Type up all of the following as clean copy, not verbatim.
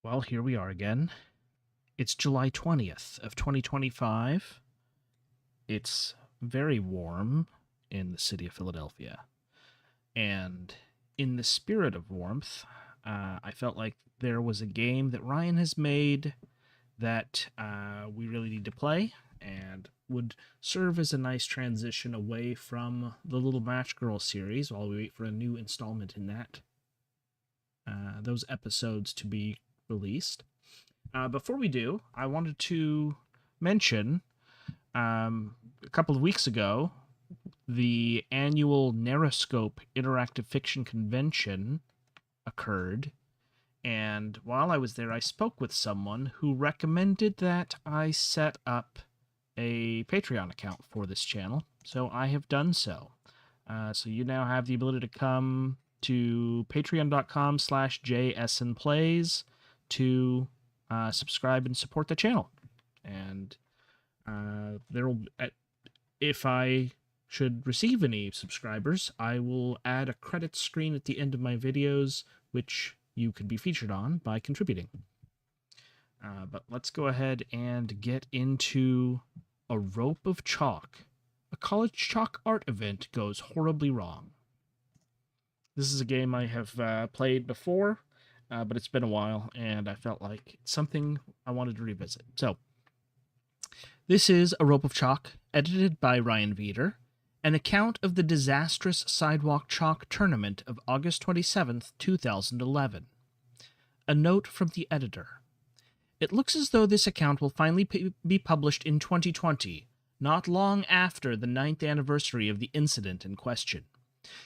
Well, here we are again. It's July 20th of 2025. It's very warm in the city of Philadelphia. And in the spirit of warmth, I felt like there was a game that Ryan has made that we really need to play and would serve as a nice transition away from the Little Match Girl series while we wait for a new installment in those episodes to be released. Before we do, I wanted to mention a couple of weeks ago, the annual Narroscope Interactive Fiction Convention occurred. And while I was there, I spoke with someone who recommended that I set up a Patreon account for this channel. So I have done so. So you now have the ability to come to patreon.com/JSNplays to subscribe and support the channel. And if I should receive any subscribers, I will add a credits screen at the end of my videos, which you could be featured on by contributing. But let's go ahead and get into A Rope of Chalk. A college chalk art event goes horribly wrong. This is a game I have played before, but it's been a while, and I felt like it's something I wanted to revisit. So, this is A Rope of Chalk, edited by Ryan Veeder, an account of the disastrous Sidewalk Chalk Tournament of August 27th, 2011. A note from the editor. It looks as though this account will finally be published in 2020, not long after the 9th anniversary of the incident in question.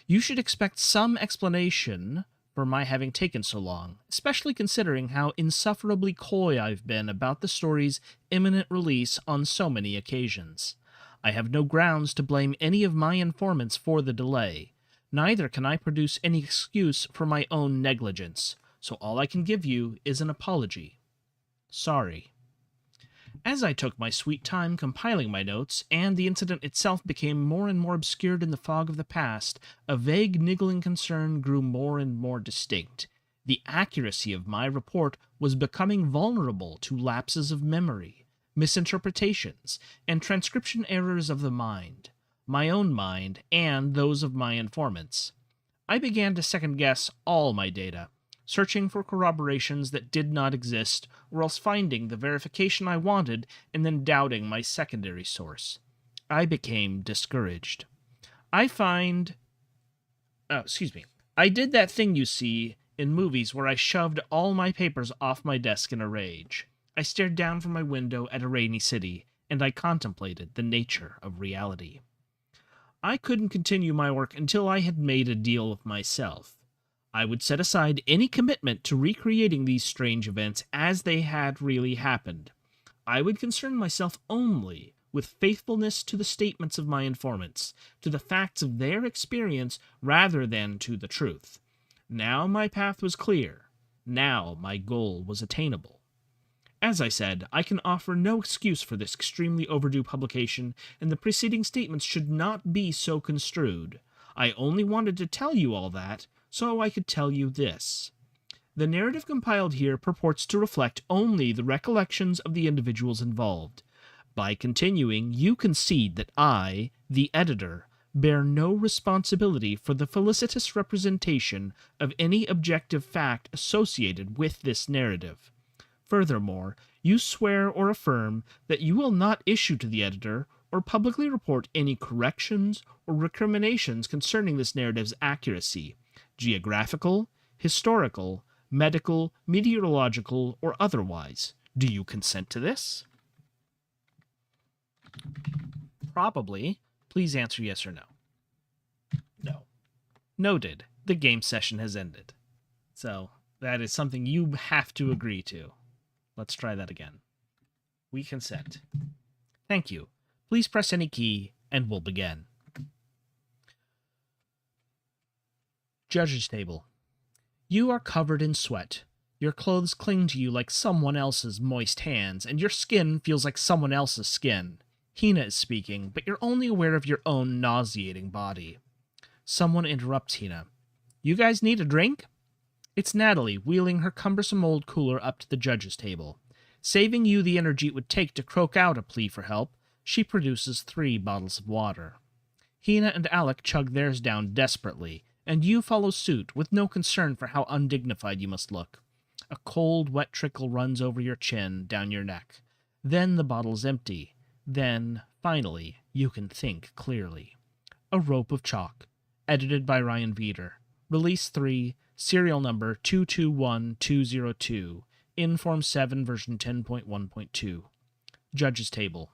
You should expect some explanation for my having taken so long, especially considering how insufferably coy I've been about the story's imminent release on so many occasions. I have no grounds to blame any of my informants for the delay. Neither can I produce any excuse for my own negligence, so all I can give you is an apology. Sorry. As I took my sweet time compiling my notes, and the incident itself became more and more obscured in the fog of the past, a vague niggling concern grew more and more distinct. The accuracy of my report was becoming vulnerable to lapses of memory, misinterpretations, and transcription errors of the mind, my own mind, and those of my informants. I began to second-guess all my data, searching for corroborations that did not exist, or else finding the verification I wanted and then doubting my secondary source. I became discouraged. I did that thing you see in movies where I shoved all my papers off my desk in a rage. I stared down from my window at a rainy city, and I contemplated the nature of reality. I couldn't continue my work until I had made a deal with myself. I would set aside any commitment to recreating these strange events as they had really happened. I would concern myself only with faithfulness to the statements of my informants, to the facts of their experience rather than to the truth. Now my path was clear. Now my goal was attainable. As I said, I can offer no excuse for this extremely overdue publication, and the preceding statements should not be so construed. I only wanted to tell you all that, so I could tell you this. The narrative compiled here purports to reflect only the recollections of the individuals involved. By continuing, you concede that I, the editor, bear no responsibility for the felicitous representation of any objective fact associated with this narrative. Furthermore, you swear or affirm that you will not issue to the editor or publicly report any corrections or recriminations concerning this narrative's accuracy, geographical, historical, medical, meteorological, or otherwise. Do you consent to this? Probably. Please answer yes or no. No. Noted. The game session has ended. So, that is something you have to agree to. Let's try that again. We consent. Thank you. Please press any key, and we'll begin. Judge's table. You are covered in sweat. Your clothes cling to you like someone else's moist hands, and your skin feels like someone else's skin. Hina is speaking, but you're only aware of your own nauseating body. Someone interrupts Hina. You guys need a drink? It's Natalie, wheeling her cumbersome old cooler up to the judge's table. Saving you the energy it would take to croak out a plea for help, she produces 3 bottles of water. Hina and Alec chug theirs down desperately, and you follow suit with no concern for how undignified you must look. A cold, wet trickle runs over your chin, down your neck. Then the bottle's empty. Then, finally, you can think clearly. A Rope of Chalk, edited by Ryan Veeder. Release 3, serial number 221202, Inform 7 version 10.1.2. Judge's Table.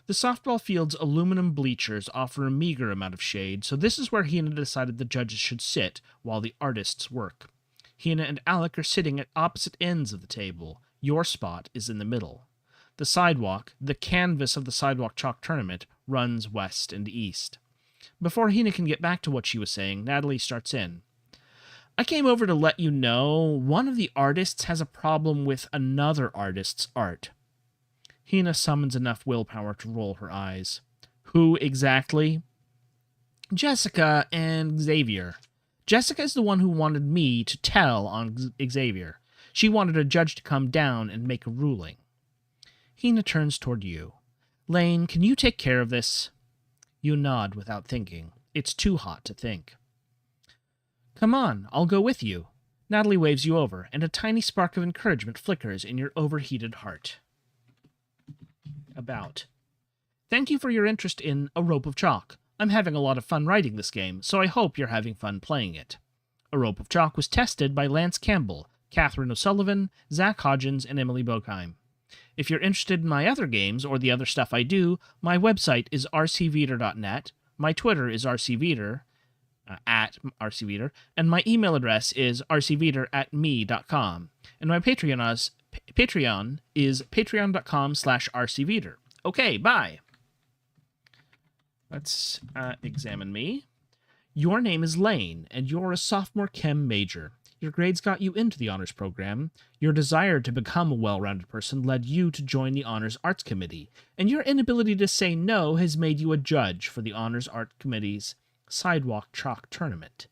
The softball field's aluminum bleachers offer a meager amount of shade, so this is where Hina decided the judges should sit while the artists work. Hina and Alec are sitting at opposite ends of the table. Your spot is in the middle. The sidewalk, the canvas of the sidewalk chalk tournament, runs west and east. Before Hina can get back to what she was saying, Natalie starts in. I came over to let you know one of the artists has a problem with another artist's art. Hina summons enough willpower to roll her eyes. Who exactly? Jessica and Xavier. Jessica is the one who wanted me to tell on Xavier. She wanted a judge to come down and make a ruling. Hina turns toward you. Lane, can you take care of this? You nod without thinking. It's too hot to think. Come on, I'll go with you. Natalie waves you over, and a tiny spark of encouragement flickers in your overheated heart. About. Thank you for your interest in A Rope of Chalk. I'm having a lot of fun writing this game, so I hope you're having fun playing it. A Rope of Chalk was tested by Lance Campbell, Catherine O'Sullivan, Zach Hodgins, and Emily Bogheim. If you're interested in my other games or the other stuff I do, my website is rcveeder.net, my Twitter is rcveeder, at rcveeder, and my email address is rcveeder@me.com, and my Patreon is patreon.com/rcveeder. Okay, bye. Let's examine me. Your name is Lane, and you're a sophomore chem major. Your grades got you into the honors program. Your desire to become a well-rounded person led you to join the honors arts committee, and your inability to say no has made you a judge for the honors art committee's sidewalk chalk tournament.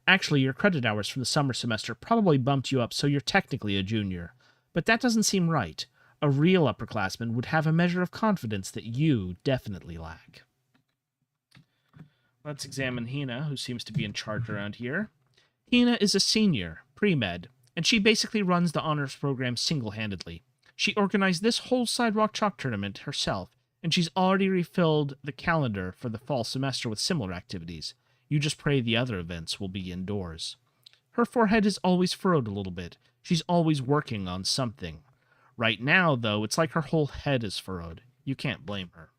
Actually, your credit hours from the summer semester probably bumped you up, so you're technically a junior. But that doesn't seem right. A real upperclassman would have a measure of confidence that you definitely lack. Let's examine Hina, who seems to be in charge around here. Hina is a senior, pre-med, and she basically runs the honors program single-handedly. She organized this whole sidewalk chalk tournament herself, and she's already refilled the calendar for the fall semester with similar activities. You just pray the other events will be indoors. Her forehead is always furrowed a little bit. She's always working on something. Right now, though, it's like her whole head is furrowed. You can't blame her.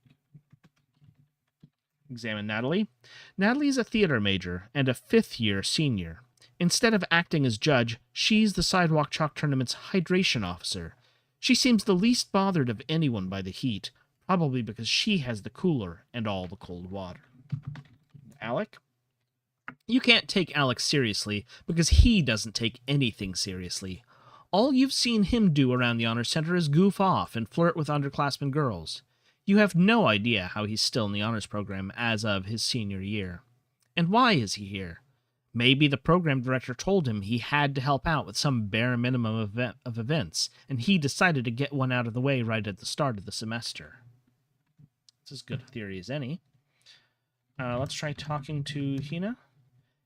Examine Natalie. Natalie is a theater major and a 5th-year senior. Instead of acting as judge, she's the sidewalk chalk tournament's hydration officer. She seems the least bothered of anyone by the heat, probably because she has the cooler and all the cold water. Alec? You can't take Alec seriously because he doesn't take anything seriously. All you've seen him do around the Honor Center is goof off and flirt with underclassmen girls. You have no idea how he's still in the honors program as of his senior year. And why is he here? Maybe the program director told him he had to help out with some bare minimum of events, and he decided to get one out of the way right at the start of the semester. It's as good a theory as any. Let's try talking to Hina.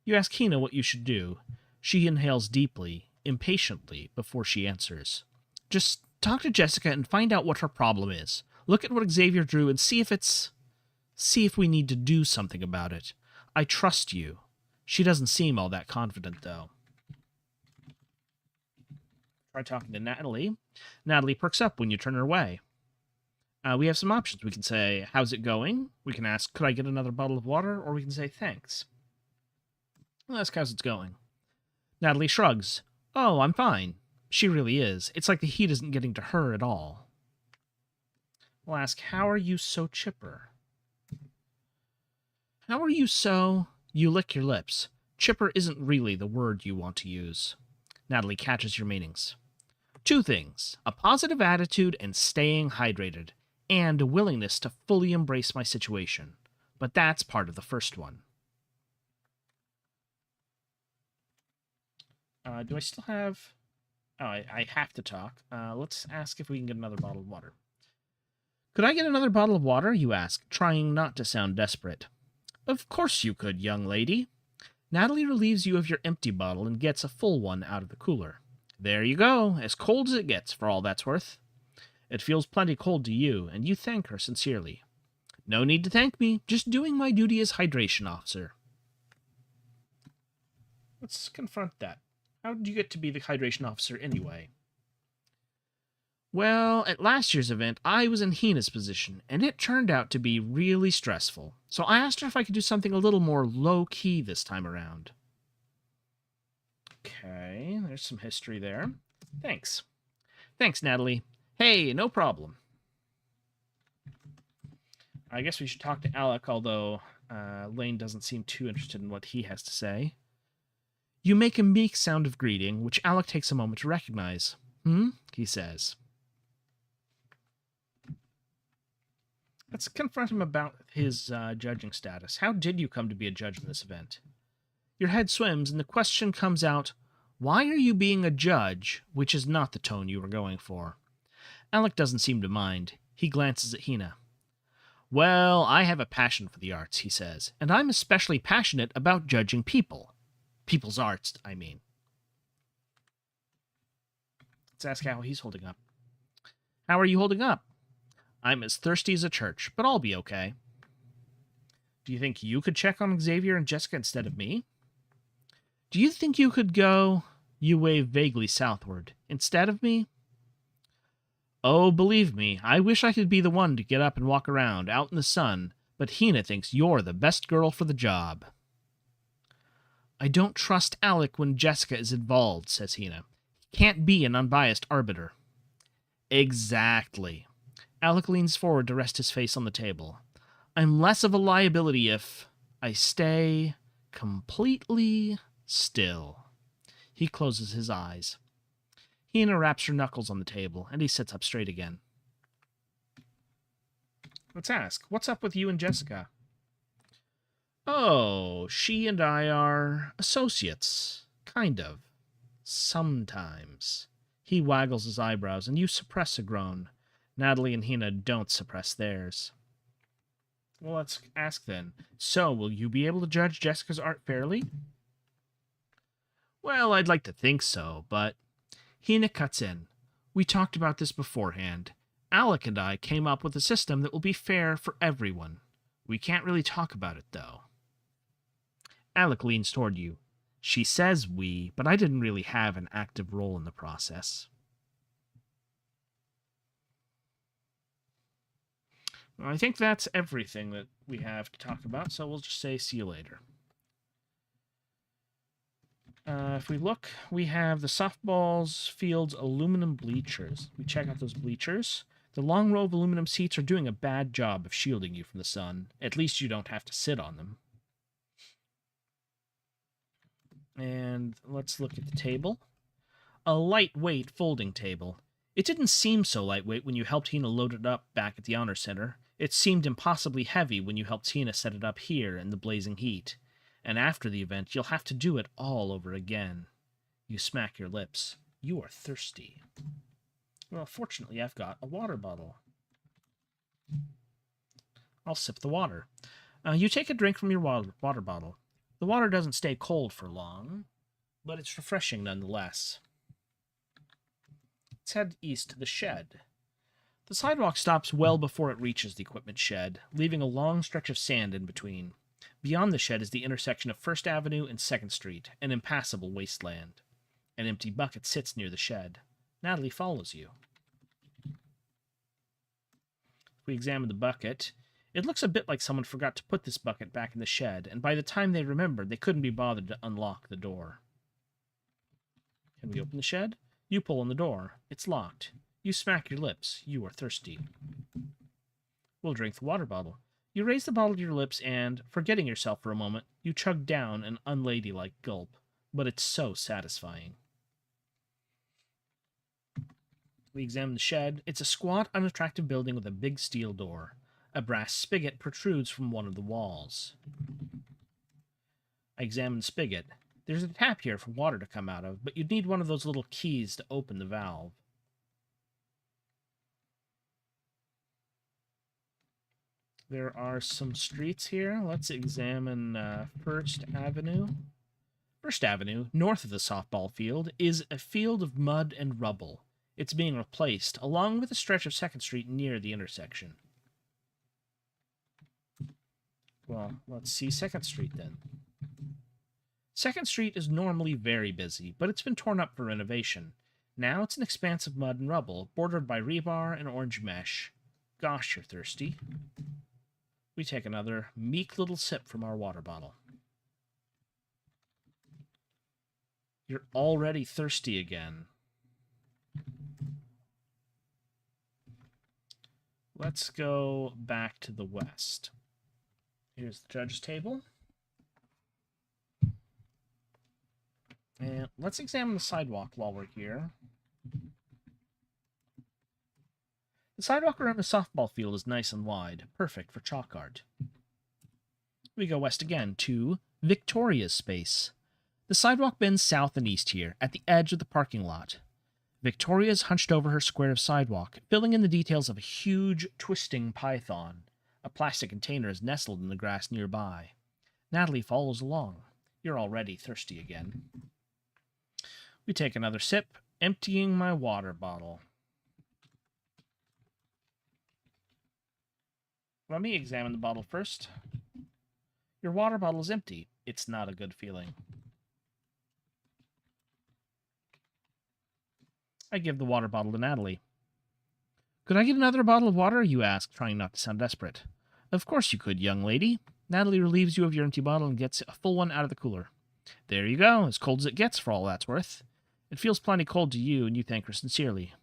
You ask Hina what you should do. She inhales deeply, impatiently, before she answers. Just talk to Jessica and find out what her problem is. Look at what Xavier drew and see if we need to do something about it. I trust you. She doesn't seem all that confident, though. Try talking to Natalie. Natalie perks up when you turn her way. We have some options. We can say, how's it going? We can ask, could I get another bottle of water? Or we can say, thanks. Well, ask how's it going. Natalie shrugs. Oh, I'm fine. She really is. It's like the heat isn't getting to her at all. We'll ask, how are you so chipper? How are you so... You lick your lips. Chipper isn't really the word you want to use. Natalie catches your meanings. 2 things. A positive attitude and staying hydrated. And a willingness to fully embrace my situation. But that's part of the first one. Do I still have... Oh, I have to talk. Let's ask if we can get another bottle of water. Could I get another bottle of water, you ask, trying not to sound desperate. Of course you could, young lady. Natalie relieves you of your empty bottle and gets a full one out of the cooler. There you go, as cold as it gets, for all that's worth. It feels plenty cold to you, and you thank her sincerely. No need to thank me, just doing my duty as hydration officer. Let's confront that. How did you get to be the hydration officer anyway? Well, at last year's event, I was in Hina's position, and it turned out to be really stressful. So I asked her if I could do something a little more low-key this time around. Okay, there's some history there. Thanks. Thanks, Natalie. Hey, no problem. I guess we should talk to Alec, although Lane doesn't seem too interested in what he has to say. You make a meek sound of greeting, which Alec takes a moment to recognize. He says. Let's confront him about his judging status. How did you come to be a judge in this event? Your head swims, and the question comes out, why are you being a judge, which is not the tone you were going for. Alec doesn't seem to mind. He glances at Hina. Well, I have a passion for the arts, he says, and I'm especially passionate about judging people. People's arts, I mean. Let's ask how he's holding up. How are you holding up? I'm as thirsty as a church, but I'll be okay. Do you think you could check on Xavier and Jessica instead of me? Do you think you could go, you wave vaguely southward, instead of me? Oh, believe me, I wish I could be the one to get up and walk around, out in the sun, but Hina thinks you're the best girl for the job. I don't trust Alec when Jessica is involved, says Hina. He can't be an unbiased arbiter. Exactly. Alec leans forward to rest his face on the table. I'm less of a liability if I stay completely still. He closes his eyes. Hina wraps her knuckles on the table, and he sits up straight again. Let's ask, what's up with you and Jessica? Oh, she and I are associates. Kind of. Sometimes. He waggles his eyebrows, and you suppress a groan. Natalie and Hina don't suppress theirs. Well, let's ask then. So, will you be able to judge Jessica's art fairly? Well, I'd like to think so, but... Hina cuts in. We talked about this beforehand. Alec and I came up with a system that will be fair for everyone. We can't really talk about it, though. Alec leans toward you. She says we, but I didn't really have an active role in the process. Well, I think that's everything that we have to talk about, so we'll just say see you later. If we look, we have the softballs field's aluminum bleachers. We check out those bleachers. The long row of aluminum seats are doing a bad job of shielding you from the sun. At least you don't have to sit on them. And let's look at the table. A lightweight folding table. It didn't seem so lightweight when you helped Hina load it up back at the Honor Center. It seemed impossibly heavy when you helped Hina set it up here in the blazing heat. And after the event, you'll have to do it all over again. You smack your lips. You are thirsty. Well, fortunately, I've got a water bottle. I'll sip the water. You take a drink from your water bottle. The water doesn't stay cold for long, but it's refreshing nonetheless. Let's head east to the shed. The sidewalk stops well before it reaches the equipment shed, leaving a long stretch of sand in between. Beyond the shed is the intersection of 1st Avenue and 2nd Street, an impassable wasteland. An empty bucket sits near the shed. Natalie follows you. If we examine the bucket, it looks a bit like someone forgot to put this bucket back in the shed, and by the time they remembered, they couldn't be bothered to unlock the door. Can we open the shed? You pull on the door. It's locked. You smack your lips. You are thirsty. We'll drink the water bottle. You raise the bottle to your lips and, forgetting yourself for a moment, you chug down an unladylike gulp. But it's so satisfying. We examine the shed. It's a squat, unattractive building with a big steel door. A brass spigot protrudes from one of the walls. I examine the spigot. There's a tap here for water to come out of, but you'd need one of those little keys to open the valve. There are some streets here. Let's examine First Avenue. First Avenue, north of the softball field, is a field of mud and rubble. It's being replaced, along with a stretch of 2nd Street near the intersection. Well, let's see 2nd Street then. 2nd Street is normally very busy, but it's been torn up for renovation. Now it's an expanse of mud and rubble, bordered by rebar and orange mesh. Gosh, you're thirsty. We take another meek little sip from our water bottle. You're already thirsty again. Let's go back to the west. Here's the judge's table. And let's examine the sidewalk while we're here. The sidewalk around the softball field is nice and wide, perfect for chalk art. We go west again to Victoria's space. The sidewalk bends south and east here, at the edge of the parking lot. Victoria's hunched over her square of sidewalk, filling in the details of a huge, twisting python. A plastic container is nestled in the grass nearby. Natalie follows along. You're already thirsty again. We take another sip, emptying my water bottle. Let me examine the bottle first. Your water bottle is empty. It's not a good feeling. I give the water bottle to Natalie. Could I get another bottle of water? You ask, trying not to sound desperate. Of course you could, young lady. Natalie relieves you of your empty bottle and gets a full one out of the cooler. There you go, as cold as it gets for all that's worth. It feels plenty cold to you, and you thank her sincerely.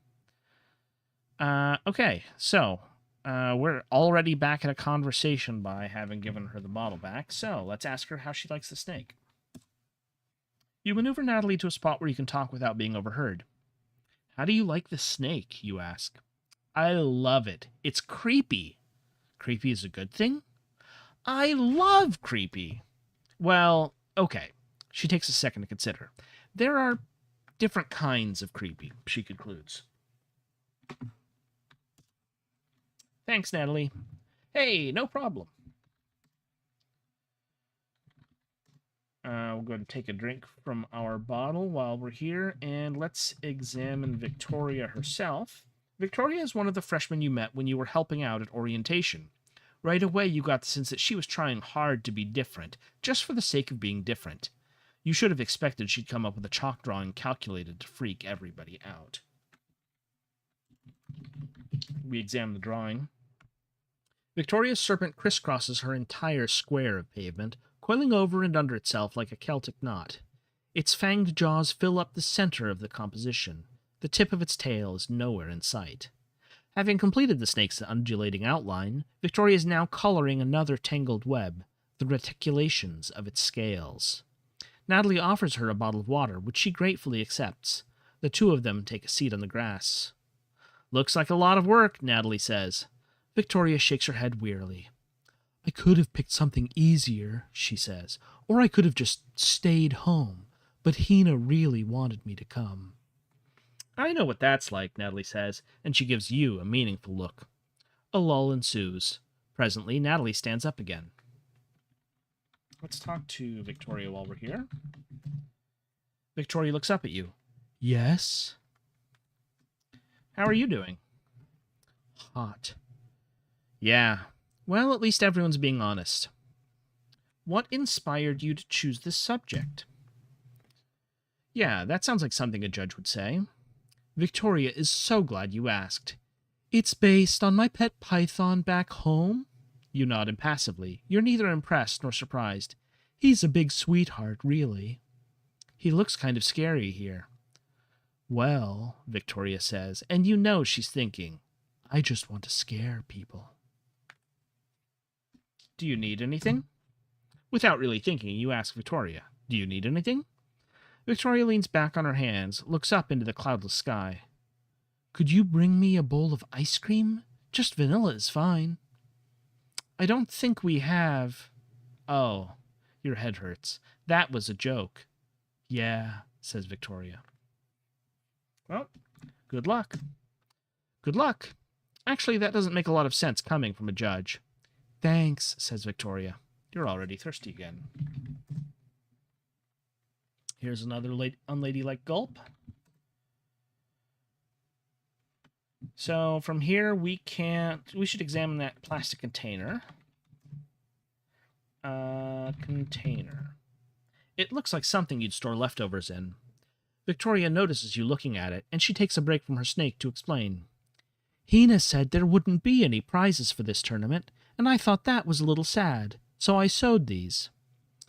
Okay, so we're already back in a conversation by having given her the bottle back, so let's ask her how she likes the snake. You maneuver Natalie to a spot where you can talk without being overheard. How do you like the snake, you ask. I love it. It's creepy. Creepy is a good thing? I love creepy. Well, okay. She takes a second to consider. There are different kinds of creepy, she concludes. Thanks, Natalie. Hey, no problem. We'll go ahead and take a drink from our bottle while we're here, and let's examine Victoria herself. Victoria is one of the freshmen you met when you were helping out at orientation. Right away, you got the sense that she was trying hard to be different, just for the sake of being different. You should have expected she'd come up with a chalk drawing calculated to freak everybody out. We examine the drawing. Victoria's serpent crisscrosses her entire square of pavement, coiling over and under itself like a Celtic knot. Its fanged jaws fill up the center of the composition. The tip of its tail is nowhere in sight. Having completed the snake's undulating outline, Victoria is now coloring another tangled web, the reticulations of its scales. Natalie offers her a bottle of water, which she gratefully accepts. The two of them take a seat on the grass. Looks like a lot of work, Natalie says. Victoria shakes her head wearily. I could have picked something easier, she says, or I could have just stayed home, but Hina really wanted me to come. I know what that's like, Natalie says, and she gives you a meaningful look. A lull ensues. Presently, Natalie stands up again. Let's talk to Victoria while we're here. Victoria looks up at you. Yes? How are you doing? Hot. Yeah. Well, at least everyone's being honest. What inspired you to choose this subject? Yeah, that sounds like something a judge would say. Victoria is so glad you asked. It's based on my pet python back home? You nod impassively. You're neither impressed nor surprised. He's a big sweetheart, really. He looks kind of scary here. Well, Victoria says, and you know she's thinking, I just want to scare people. Do you need anything? Without really thinking, you ask Victoria, do you need anything? Victoria leans back on her hands, looks up into the cloudless sky. Could you bring me a bowl of ice cream? Just vanilla is fine. I don't think we have... Oh, your head hurts. That was a joke. Yeah, says Victoria. Well, good luck. Good luck. Actually, that doesn't make a lot of sense coming from a judge. Thanks, says Victoria. You're already thirsty again. Here's another unladylike gulp. So from here, we should examine that plastic container. Container. It looks like something you'd store leftovers in. Victoria notices you looking at it, and she takes a break from her snake to explain. Hina said there wouldn't be any prizes for this tournament, and I thought that was a little sad, so I sewed these.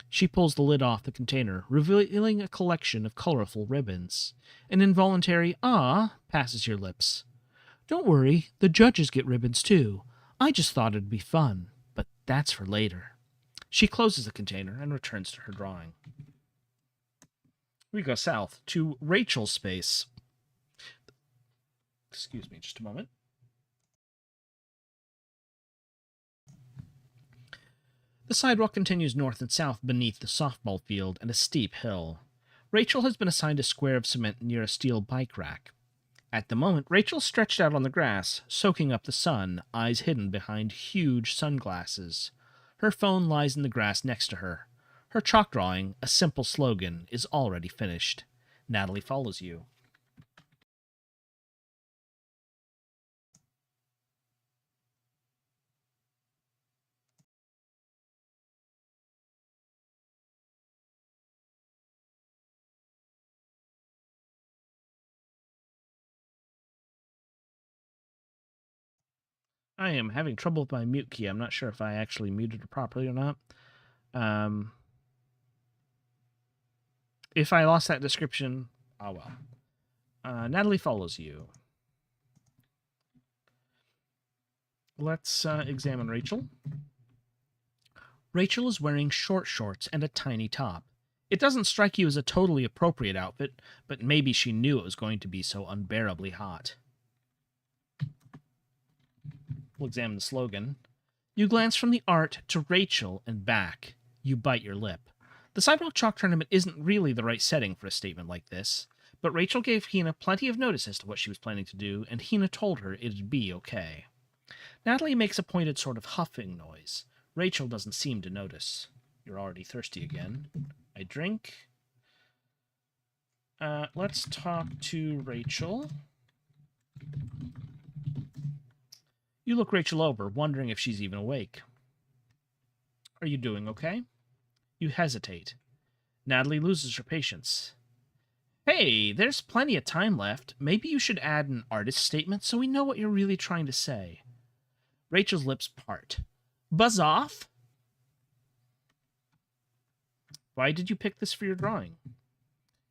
She pulls the lid off the container, revealing a collection of colorful ribbons. An involuntary "ah" passes your lips. Don't worry, the judges get ribbons too. I just thought it'd be fun, but that's for later. She closes the container and returns to her drawing. We go south to Rachel's space. Excuse me, just a moment. The sidewalk continues north and south beneath the softball field and a steep hill. Rachel has been assigned a square of cement near a steel bike rack. At the moment, Rachel's stretched out on the grass, soaking up the sun, eyes hidden behind huge sunglasses. Her phone lies in the grass next to her. Her chalk drawing, a simple slogan, is already finished. Natalie follows you. I am having trouble with my mute key. I'm not sure if I actually muted it properly or not. If I lost that description, oh well. Natalie follows you. Let's examine Rachel. Rachel is wearing short shorts and a tiny top. It doesn't strike you as a totally appropriate outfit, but maybe she knew it was going to be so unbearably hot. We'll examine the slogan. You glance from the art to Rachel and back. You bite your lip. The sidewalk chalk tournament isn't really the right setting for a statement like this, but Rachel gave Hina plenty of notice as to what she was planning to do, and Hina told her it'd be okay. Natalie makes a pointed sort of huffing noise. Rachel doesn't seem to notice. You're already thirsty again. I drink. Let's talk to Rachel. You look Rachel over, wondering if she's even awake. Are you doing okay? You hesitate. Natalie loses her patience. Hey, there's plenty of time left. Maybe you should add an artist statement so we know what you're really trying to say. Rachel's lips part. Buzz off? Why did you pick this for your drawing?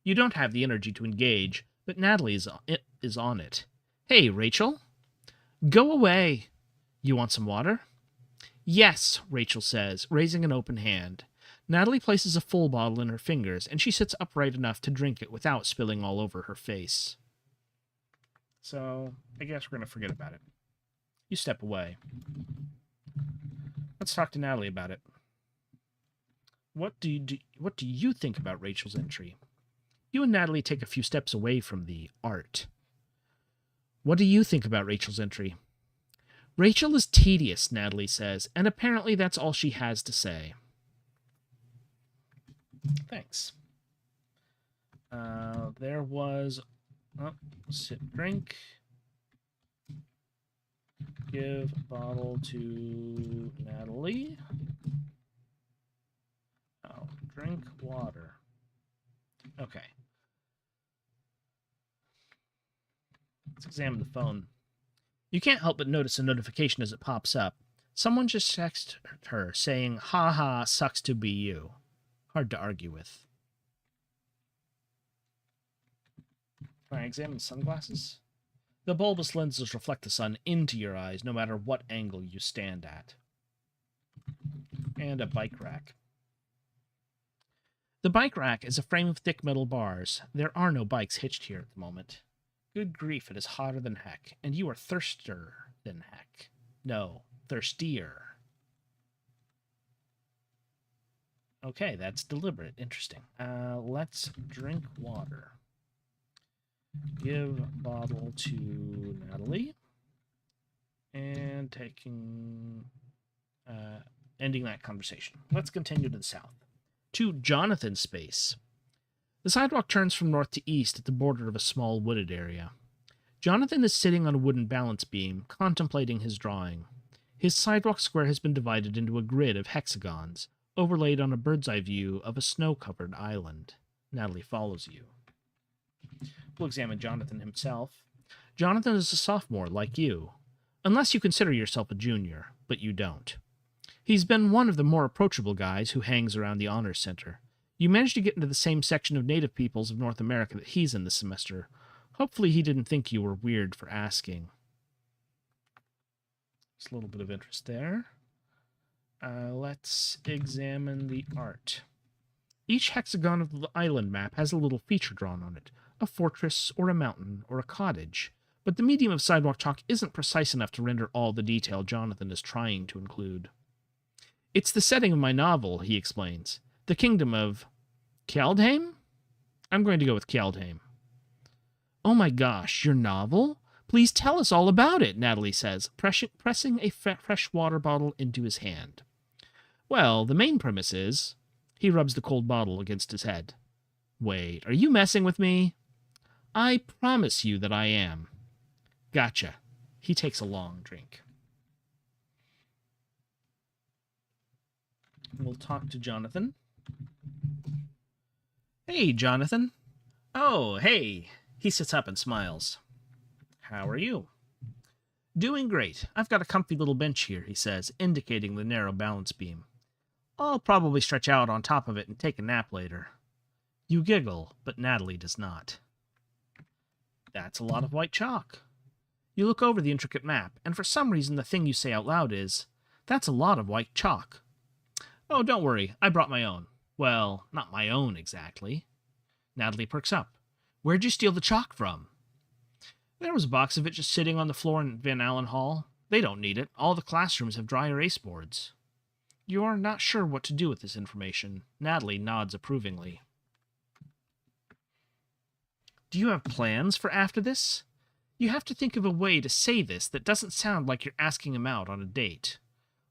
You don't have the energy to engage, but Natalie is on it. Hey, Rachel? Go away. You want some water? Yes, Rachel says, raising an open hand. Natalie places a full bottle in her fingers, and she sits upright enough to drink it without spilling all over her face. So, I guess we're going to forget about it. You step away. Let's talk to Natalie about it. What do you think about Rachel's entry? You and Natalie take a few steps away from the art. What do you think about Rachel's entry? Rachel is tedious, Natalie says, and apparently that's all she has to say. Thanks. There was... Oh, sip, drink. Give bottle to Natalie. Oh, drink water. Okay. Let's examine the phone. You can't help but notice a notification as it pops up. Someone just texted her saying, "Ha ha, sucks to be you." Hard to argue with. Can I examine the sunglasses? The bulbous lenses reflect the sun into your eyes no matter what angle you stand at. And a bike rack. The bike rack is a frame of thick metal bars. There are no bikes hitched here at the moment. Good grief, it is hotter than heck, and you are thirstier than heck. No, thirstier. Okay, that's deliberate. Interesting. Let's drink water. Give bottle to Natalie. And ending that conversation. Let's continue to the south. To Jonathan's space. The sidewalk turns from north to east at the border of a small wooded area. Jonathan is sitting on a wooden balance beam, contemplating his drawing. His sidewalk square has been divided into a grid of hexagons, overlaid on a bird's eye view of a snow-covered island. Natalie follows you. We'll examine Jonathan himself. Jonathan is a sophomore, like you. Unless you consider yourself a junior, but you don't. He's been one of the more approachable guys who hangs around the Honors Center. You managed to get into the same section of native peoples of North America that he's in this semester. Hopefully he didn't think you were weird for asking. There's a little bit of interest there. Let's examine the art. Each hexagon of the island map has a little feature drawn on it, a fortress or a mountain or a cottage, but the medium of sidewalk chalk isn't precise enough to render all the detail Jonathan is trying to include. It's the setting of my novel, he explains. The kingdom of Kjaldheim? I'm going to go with Kjaldheim. Oh my gosh, your novel? Please tell us all about it, Natalie says, pressing a fresh water bottle into his hand. Well, the main premise is... He rubs the cold bottle against his head. Wait, are you messing with me? I promise you that I am. Gotcha. He takes a long drink. We'll talk to Jonathan. Hey, Jonathan. Oh, hey. He sits up and smiles. How are you? Doing great. I've got a comfy little bench here, he says, indicating the narrow balance beam. I'll probably stretch out on top of it and take a nap later. You giggle, but Natalie does not. That's a lot of white chalk. You look over the intricate map, and for some reason the thing you say out loud is, that's a lot of white chalk. Oh, don't worry, I brought my own. Well, not my own exactly. Natalie perks up. Where'd you steal the chalk from? There was a box of it just sitting on the floor in Van Allen Hall. They don't need it. All the classrooms have dry erase boards. You're not sure what to do with this information. Natalie nods approvingly. Do you have plans for after this? You have to think of a way to say this that doesn't sound like you're asking him out on a date.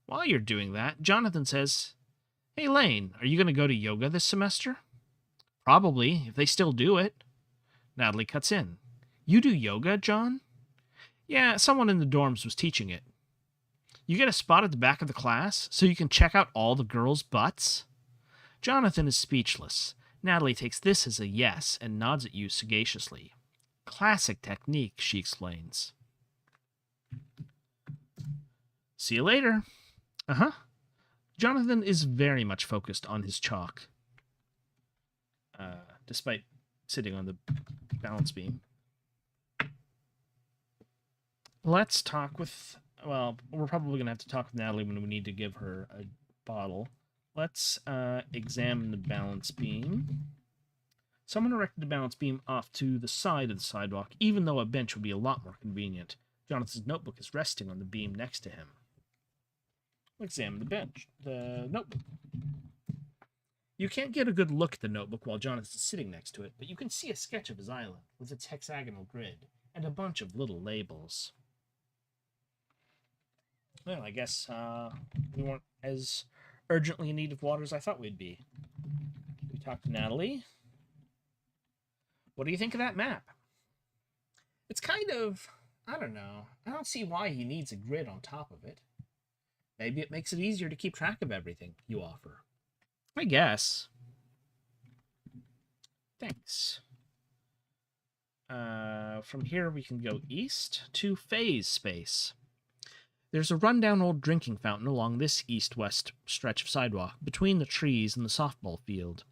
While you're doing that, Jonathan says, Hey, Lane, are you going to go to yoga this semester? Probably, if they still do it. Natalie cuts in. You do yoga, John? Yeah, someone in the dorms was teaching it. You get a spot at the back of the class so you can check out all the girls' butts? Jonathan is speechless. Natalie takes this as a yes and nods at you sagaciously. Classic technique, she explains. See you later. Uh-huh. Jonathan is very much focused on his chalk. Despite sitting on the balance beam. Let's talk with... Well, we're probably going to have to talk with Natalie when we need to give her a bottle. Let's examine the balance beam. Someone erected the balance beam off to the side of the sidewalk, even though a bench would be a lot more convenient. Jonathan's notebook is resting on the beam next to him. Examine the notebook. You can't get a good look at the notebook while Jonathan's sitting next to it, but you can see a sketch of his island with its hexagonal grid and a bunch of little labels. Well, I guess we weren't as urgently in need of water as I thought we'd be. We talked to Natalie. What do you think of that map? It's kind of, I don't know. I don't see why he needs a grid on top of it. Maybe it makes it easier to keep track of everything you offer. I guess. Thanks. From here we can go east to Faye's space. There's a rundown old drinking fountain along this east-west stretch of sidewalk between the trees and the softball field.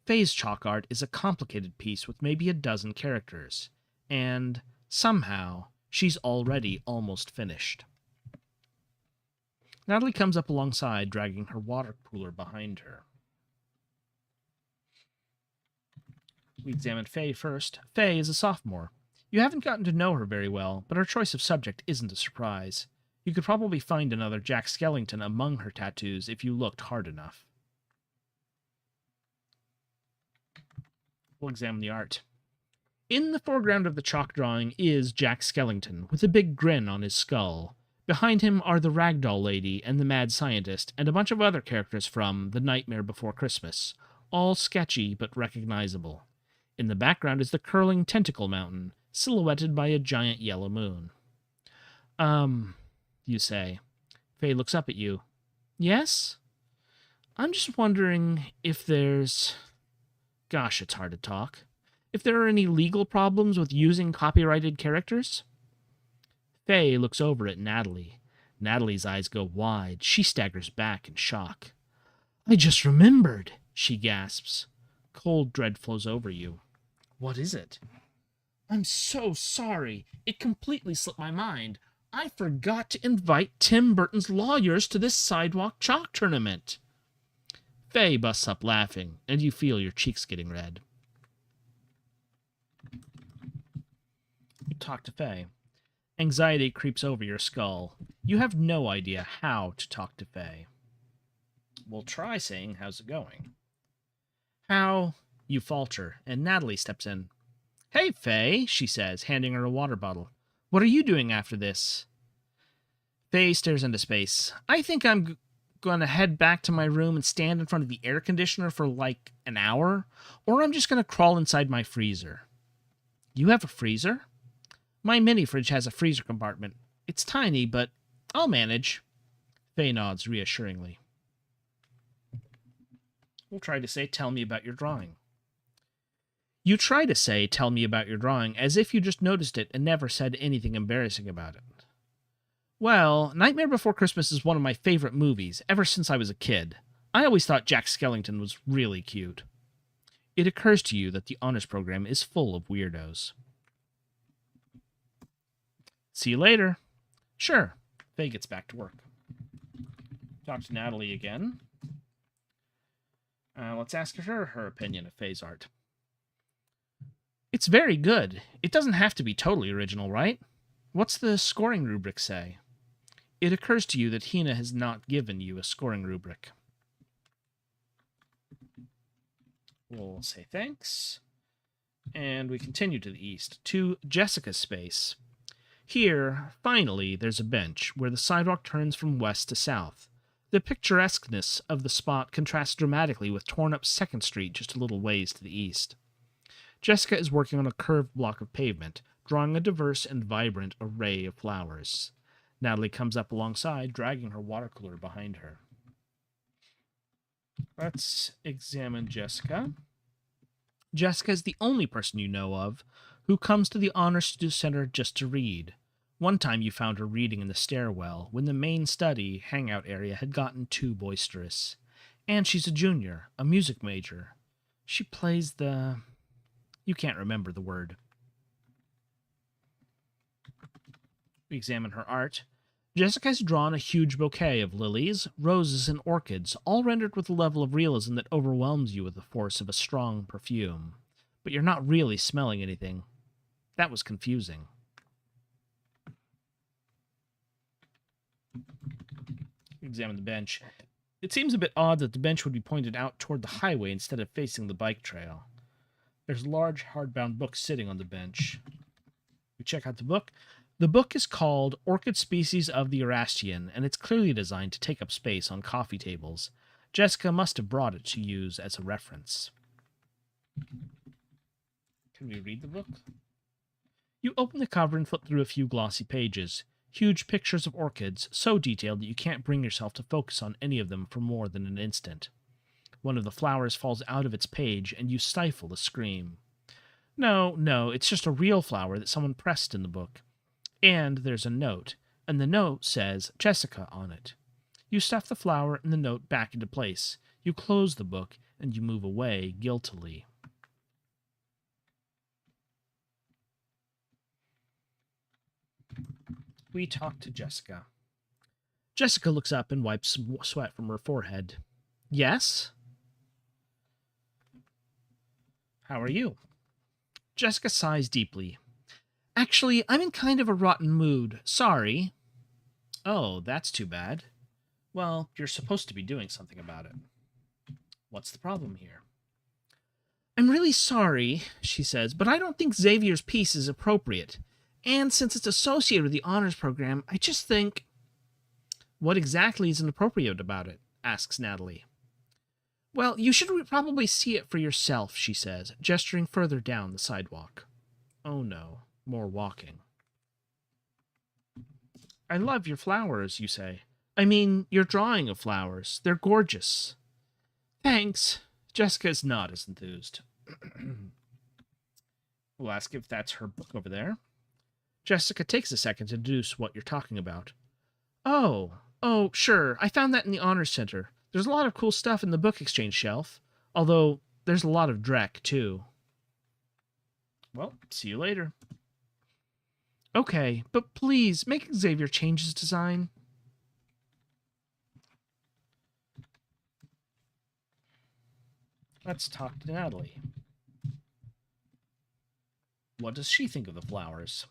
Faye's chalk art is a complicated piece with maybe a dozen characters, and somehow she's already almost finished. Natalie comes up alongside, dragging her water cooler behind her. We examine Faye first. Faye is a sophomore. You haven't gotten to know her very well, but her choice of subject isn't a surprise. You could probably find another Jack Skellington among her tattoos if you looked hard enough. We'll examine the art. In the foreground of the chalk drawing is Jack Skellington, with a big grin on his skull. Behind him are the Ragdoll Lady and the Mad Scientist, and a bunch of other characters from The Nightmare Before Christmas, all sketchy but recognizable. In the background is the curling Tentacle Mountain, silhouetted by a giant yellow moon. You say. Faye looks up at you. Yes? I'm just wondering if there's... Gosh, it's hard to talk. If there are any legal problems with using copyrighted characters? Faye looks over at Natalie. Natalie's eyes go wide. She staggers back in shock. I just remembered, she gasps. Cold dread flows over you. What is it? I'm so sorry. It completely slipped my mind. I forgot to invite Tim Burton's lawyers to this sidewalk chalk tournament. Faye busts up laughing, and you feel your cheeks getting red. You talk to Faye. Anxiety creeps over your skull. You have no idea how to talk to Faye. We'll try saying, how's it going? How? You falter, and Natalie steps in. Hey, Faye, she says, handing her a water bottle. What are you doing after this? Faye stares into space. I think I'm going to head back to my room and stand in front of the air conditioner for like an hour, or I'm just going to crawl inside my freezer. You have a freezer? My mini fridge has a freezer compartment. It's tiny, but I'll manage. Faye nods reassuringly. We'll try to say, tell me about your drawing. You try to say, tell me about your drawing, as if you just noticed it and never said anything embarrassing about it. Well, Nightmare Before Christmas is one of my favorite movies, ever since I was a kid. I always thought Jack Skellington was really cute. It occurs to you that the honors program is full of weirdos. See you later. Sure. Faye gets back to work. Talk to Natalie again. Let's ask her opinion of Faye's art. It's very good. It doesn't have to be totally original, right? What's the scoring rubric say? It occurs to you that Hina has not given you a scoring rubric. We'll say thanks. And we continue to the east, to Jessica's space. Here, finally, there's a bench where the sidewalk turns from west to south. The picturesqueness of the spot contrasts dramatically with torn-up 2nd Street just a little ways to the east. Jessica is working on a curved block of pavement, drawing a diverse and vibrant array of flowers. Natalie comes up alongside, dragging her water cooler behind her. Let's examine Jessica. Jessica is the only person you know of who comes to the Honor Center just to read. One time you found her reading in the stairwell when the main study hangout area had gotten too boisterous. And she's a junior, a music major. She plays the... You can't remember the word. We examine her art. Jessica has drawn a huge bouquet of lilies, roses, and orchids, all rendered with a level of realism that overwhelms you with the force of a strong perfume. But you're not really smelling anything. That was confusing. Examine the bench. It seems a bit odd that the bench would be pointed out toward the highway instead of facing the bike trail. There's a large hardbound book sitting on the bench. We check out the book. The book is called Orchid Species of the Erastian, and it's clearly designed to take up space on coffee tables. Jessica must have brought it to use as a reference. Can we read the book? You open the cover and flip through a few glossy pages. Huge pictures of orchids, so detailed that you can't bring yourself to focus on any of them for more than an instant. One of the flowers falls out of its page, and you stifle a scream. No, it's just a real flower that someone pressed in the book. And there's a note, and the note says Jessica on it. You stuff the flower and the note back into place. You close the book, and you move away guiltily. We talk to Jessica. Jessica looks up and wipes some sweat from her forehead. Yes? How are you? Jessica sighs deeply. Actually, I'm in kind of a rotten mood. Sorry. Oh, that's too bad. Well, you're supposed to be doing something about it. What's the problem here? I'm really sorry, she says, but I don't think Xavier's piece is appropriate. And since it's associated with the honors program, I just think... What exactly is inappropriate about it? Asks Natalie. Well, you should probably see it for yourself, she says, gesturing further down the sidewalk. Oh no, more walking. I love your flowers, you say. I mean, your drawing of flowers. They're gorgeous. Thanks. Jessica's not as enthused. We'll ask if that's her book over there. Jessica takes a second to deduce what you're talking about. Oh, sure. I found that in the Honors Center. There's a lot of cool stuff in the book exchange shelf, although there's a lot of dreck, too. Well, see you later. Okay, but please, make Xavier change his design. Let's talk to Natalie. What does she think of the flowers?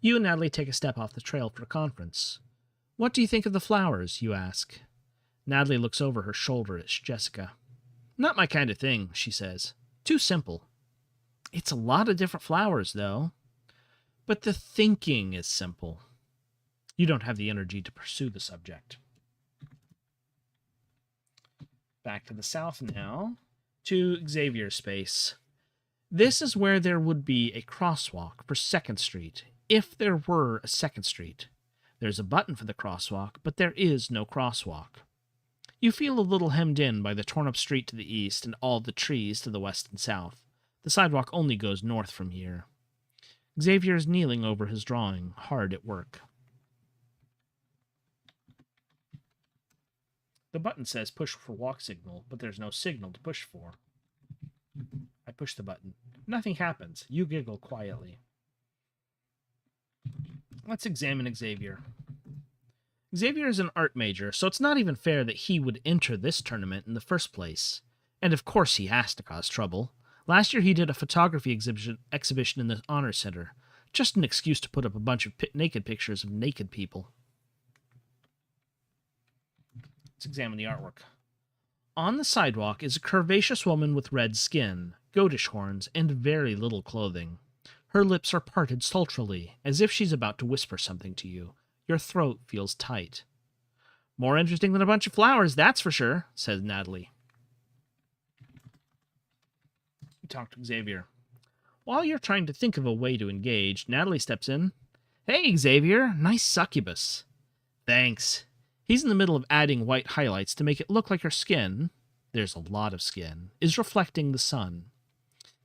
You and Natalie take a step off the trail for a conference. What do you think of the flowers, you ask. Natalie looks over her shoulder at Jessica. Not my kind of thing, she says. Too simple. It's a lot of different flowers, though. But the thinking is simple. You don't have the energy to pursue the subject. Back to the south now, to Xavier's space. This is where there would be a crosswalk for 2nd Street, if there were a 2nd Street. There's a button for the crosswalk, but there is no crosswalk. You feel a little hemmed in by the torn-up street to the east and all the trees to the west and south. The sidewalk only goes north from here. Xavier is kneeling over his drawing, hard at work. The button says push for walk signal, but there's no signal to push for. I push the button. Nothing happens. You giggle quietly. Let's examine Xavier. Xavier is an art major, so it's not even fair that he would enter this tournament in the first place. And of course he has to cause trouble. Last year he did a photography exhibition in the Honor Center. Just an excuse to put up a bunch of naked pictures of naked people. Let's examine the artwork. On the sidewalk is a curvaceous woman with red skin, goatish horns, and very little clothing. Her lips are parted sultrily, as if she's about to whisper something to you. Your throat feels tight. More interesting than a bunch of flowers, that's for sure, says Natalie. You talk to Xavier. While you're trying to think of a way to engage, Natalie steps in. Hey, Xavier, nice succubus. Thanks. He's in the middle of adding white highlights to make it look like her skin, there's a lot of skin, is reflecting the sun.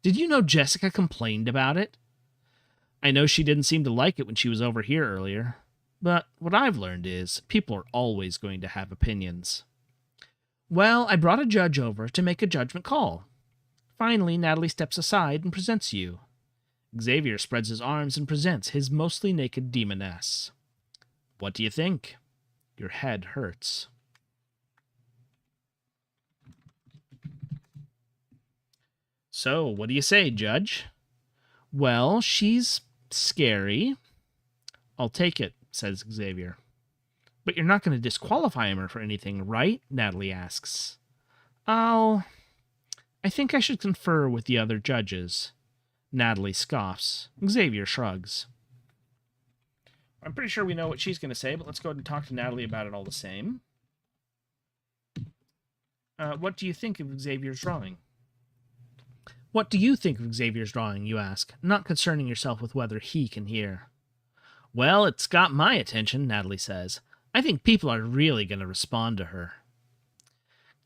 Did you know Jessica complained about it? I know she didn't seem to like it when she was over here earlier, but what I've learned is people are always going to have opinions. Well, I brought a judge over to make a judgment call. Finally, Natalie steps aside and presents you. Xavier spreads his arms and presents his mostly naked demoness. What do you think? Your head hurts. So, what do you say, Judge? Well, she's scary. I'll take it, says Xavier. But you're not going to disqualify her for anything, right? Natalie asks. I think I should confer with the other judges. Natalie scoffs. Xavier shrugs. I'm pretty sure we know what she's going to say, but let's go ahead and talk to Natalie about it all the same. What do you think of Xavier's drawing? What do you think of Xavier's drawing, you ask, not concerning yourself with whether he can hear. Well, it's got my attention, Natalie says. I think people are really going to respond to her.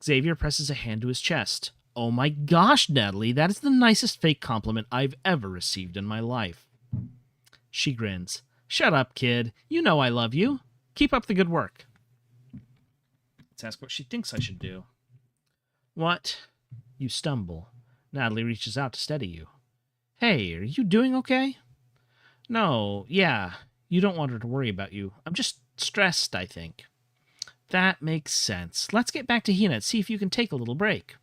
Xavier presses a hand to his chest. Oh my gosh, Natalie, that is the nicest fake compliment I've ever received in my life. She grins. Shut up, kid. You know I love you. Keep up the good work. Let's ask what she thinks I should do. What? You stumble. Natalie reaches out to steady you. Hey, are you doing okay? No, yeah. You don't want her to worry about you. I'm just stressed, I think. That makes sense. Let's get back to Hina and see if you can take a little break.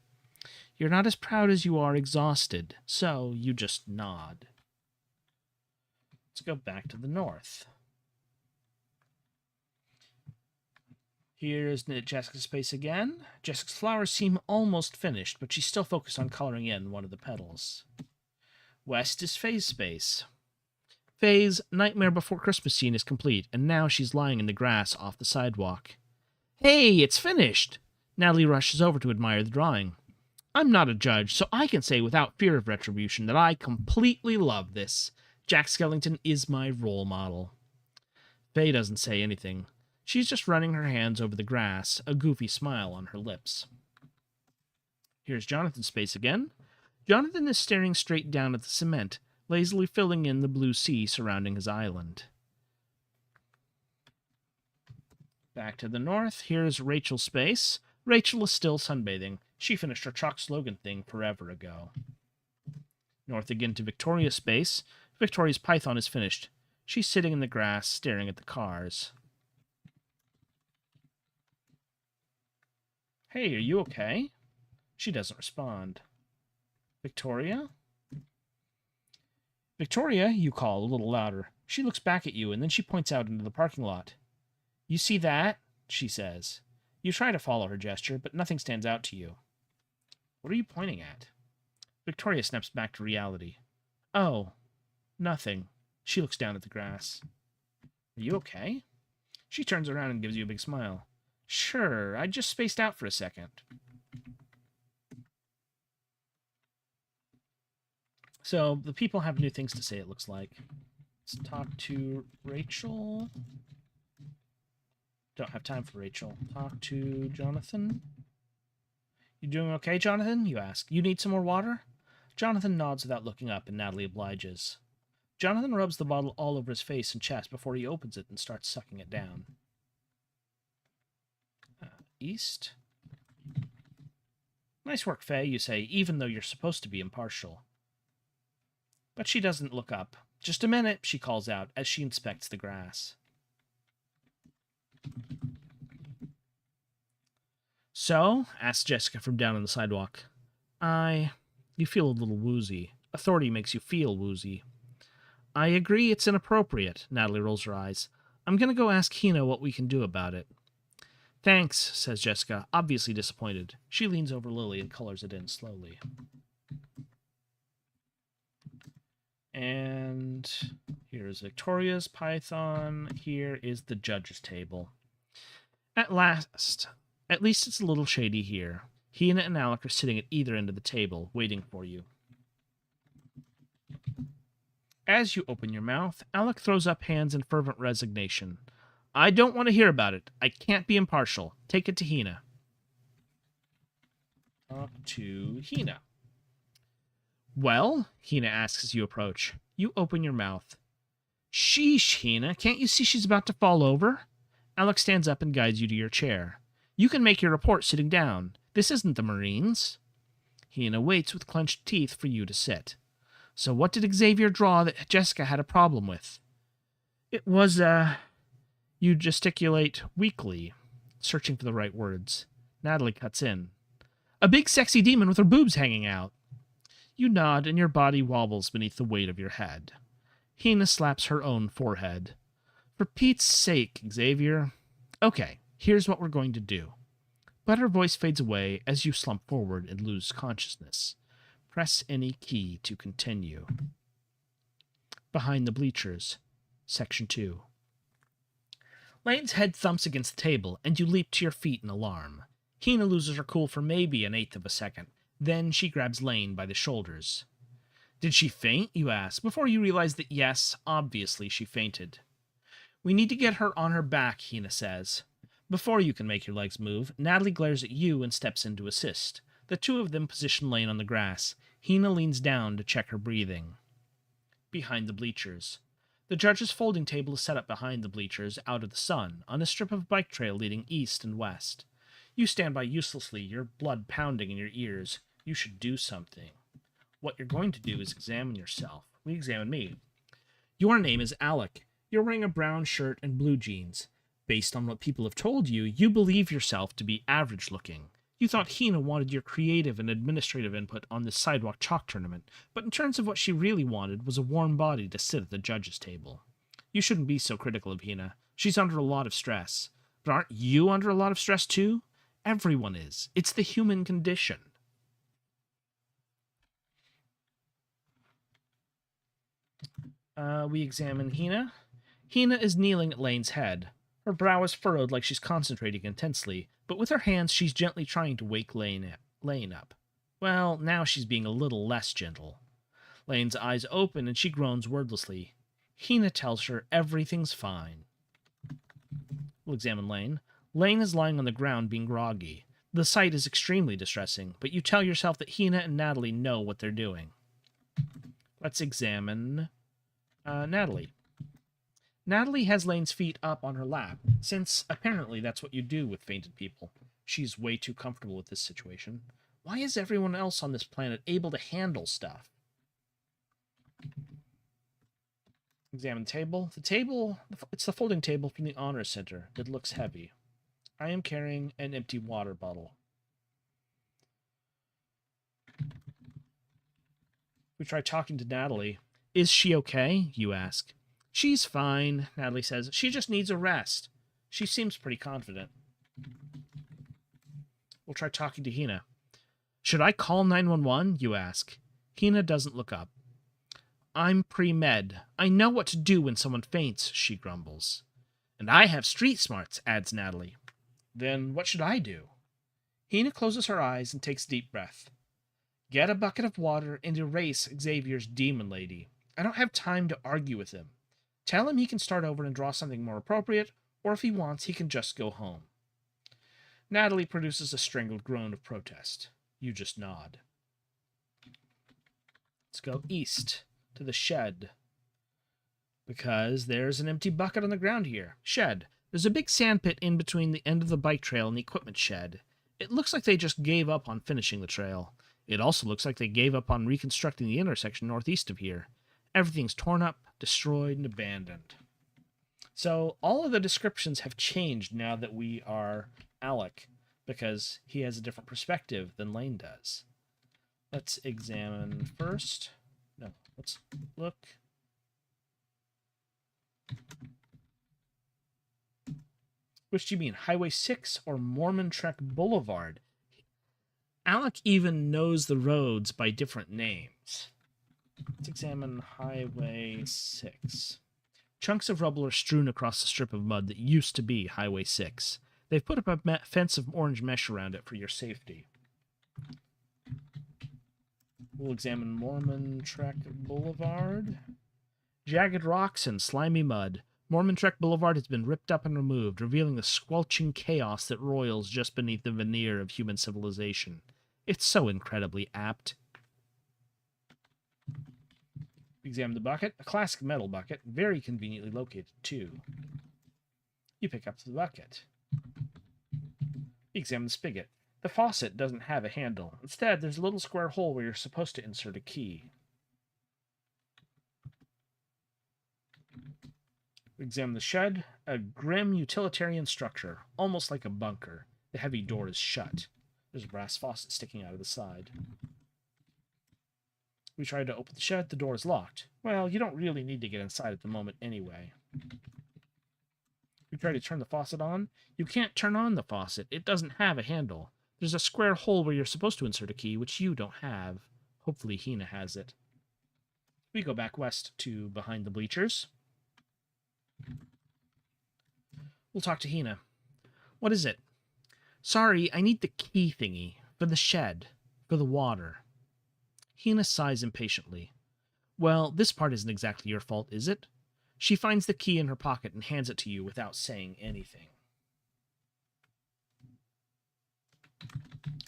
You're not as proud as you are exhausted, so you just nod. Let's go back to the north. Here's Jessica's space again. Jessica's flowers seem almost finished, but she's still focused on coloring in one of the petals. West is Faye's space. Faye's Nightmare Before Christmas scene is complete, and now she's lying in the grass off the sidewalk. Hey, it's finished! Natalie rushes over to admire the drawing. I'm not a judge, so I can say without fear of retribution that I completely love this. Jack Skellington is my role model. Faye doesn't say anything. She's just running her hands over the grass, a goofy smile on her lips. Here's Jonathan's space again. Jonathan is staring straight down at the cement, lazily filling in the blue sea surrounding his island. Back to the north, here's Rachel's space. Rachel is still sunbathing. She finished her chalk slogan thing forever ago. North again to Victoria's space. Victoria's python is finished. She's sitting in the grass, staring at the cars. Hey, are you okay? She doesn't respond. Victoria? Victoria, you call a little louder. She looks back at you, and then she points out into the parking lot. You see that? She says. You try to follow her gesture, but nothing stands out to you. What are you pointing at? Victoria snaps back to reality. Oh, nothing. She looks down at the grass. Are you okay? She turns around and gives you a big smile. Sure, I just spaced out for a second. So, the people have new things to say, it looks like. Let's talk to Rachel. Don't have time for Rachel. Talk to Jonathan. You doing okay, Jonathan? You ask. You need some more water? Jonathan nods without looking up, and Natalie obliges. Jonathan rubs the bottle all over his face and chest before he opens it and starts sucking it down. East. Nice work, Faye, you say, even though you're supposed to be impartial. But she doesn't look up. Just a minute, she calls out as she inspects the grass. So, asks Jessica from down on the sidewalk. You feel a little woozy. Authority makes you feel woozy. I agree it's inappropriate, Natalie rolls her eyes. I'm gonna go ask Hina what we can do about it. Thanks, says Jessica, obviously disappointed. She leans over Lily and colors it in slowly. And here's Victoria's python. Here is the judge's table. At least it's a little shady here. Hina and Alec are sitting at either end of the table, waiting for you. As you open your mouth, Alec throws up hands in fervent resignation. I don't want to hear about it. I can't be impartial. Take it to Hina. Talk to Hina. Well, Hina asks as you approach. You open your mouth. Sheesh, Hina. Can't you see she's about to fall over? Alec stands up and guides you to your chair. You can make your report sitting down. This isn't the Marines. Hina waits with clenched teeth for you to sit. So what did Xavier draw that Jessica had a problem with? It was, You gesticulate weakly, searching for the right words. Natalie cuts in. A big sexy demon with her boobs hanging out. You nod and your body wobbles beneath the weight of your head. Hina slaps her own forehead. For Pete's sake, Xavier. Okay, here's what we're going to do. But her voice fades away as you slump forward and lose consciousness. Press any key to continue. Behind the bleachers. Section 2. Lane's head thumps against the table, and you leap to your feet in alarm. Hina loses her cool for maybe an eighth of a second. Then she grabs Lane by the shoulders. Did she faint, you ask, before you realize that yes, obviously she fainted. We need to get her on her back, Hina says. Before you can make your legs move, Natalie glares at you and steps in to assist. The two of them position Lane on the grass. Hina leans down to check her breathing. Behind the bleachers. The judge's folding table is set up behind the bleachers, out of the sun, on a strip of bike trail leading east and west. You stand by uselessly, your blood pounding in your ears. You should do something. What you're going to do is examine yourself. We examine me. Your name is Alec. You're wearing a brown shirt and blue jeans. Based on what people have told you, you believe yourself to be average-looking. You thought Hina wanted your creative and administrative input on this sidewalk chalk tournament, but in terms of what she really wanted was a warm body to sit at the judge's table. You shouldn't be so critical of Hina. She's under a lot of stress. But aren't you under a lot of stress too? Everyone is. It's the human condition. We examine Hina. Hina is kneeling at Lane's head. Her brow is furrowed like she's concentrating intensely, but with her hands she's gently trying to wake Lane up. Well, now she's being a little less gentle. Lane's eyes open and she groans wordlessly. Hina tells her everything's fine. We'll examine Lane. Lane is lying on the ground being groggy. The sight is extremely distressing, but you tell yourself that Hina and Natalie know what they're doing. Let's examine Natalie. Natalie has Lane's feet up on her lap, since apparently that's what you do with fainted people. She's way too comfortable with this situation. Why is everyone else on this planet able to handle stuff? Examine the table. The table, it's the folding table from the Honor Center. It looks heavy. I am carrying an empty water bottle. We try talking to Natalie. Is she okay? You ask. She's fine, Natalie says. She just needs a rest. She seems pretty confident. We'll try talking to Hina. Should I call 911? You ask. Hina doesn't look up. I'm pre-med. I know what to do when someone faints, she grumbles. And I have street smarts, adds Natalie. Then what should I do? Hina closes her eyes and takes a deep breath. Get a bucket of water and erase Xavier's demon lady. I don't have time to argue with him. Tell him he can start over and draw something more appropriate, or if he wants, he can just go home. Natalie produces a strangled groan of protest. You just nod. Let's go east to the shed. Because there's an empty bucket on the ground here. Shed. There's a big sand pit in between the end of the bike trail and the equipment shed. It looks like they just gave up on finishing the trail. It also looks like they gave up on reconstructing the intersection northeast of here. Everything's torn up, destroyed, and abandoned. So all of the descriptions have changed now that we are Alec, because he has a different perspective than Lane does. Let's examine first. No, let's look. Which do you mean, Highway 6 or Mormon Trek Boulevard? Alec even knows the roads by different names. Let's examine Highway 6. Chunks of rubble are strewn across the strip of mud that used to be Highway 6. They've put up a fence of orange mesh around it for your safety. We'll examine Mormon Trek Boulevard. Jagged rocks and slimy mud. Mormon Trek Boulevard has been ripped up and removed, revealing the squelching chaos that roils just beneath the veneer of human civilization. It's so incredibly apt. Examine the bucket. A classic metal bucket, very conveniently located, too. You pick up the bucket. Examine the spigot. The faucet doesn't have a handle. Instead, there's a little square hole where you're supposed to insert a key. Examine the shed. A grim utilitarian structure, almost like a bunker. The heavy door is shut. There's a brass faucet sticking out of the side. We try to open the shed. The door is locked. Well, you don't really need to get inside at the moment anyway. We try to turn the faucet on. You can't turn on the faucet. It doesn't have a handle. There's a square hole where you're supposed to insert a key, which you don't have. Hopefully Hina has it. We go back west to behind the bleachers. We'll talk to Hina. What is it? Sorry, I need the key thingy. For the shed. For the water. Hina sighs impatiently. Well, this part isn't exactly your fault, is it? She finds the key in her pocket and hands it to you without saying anything.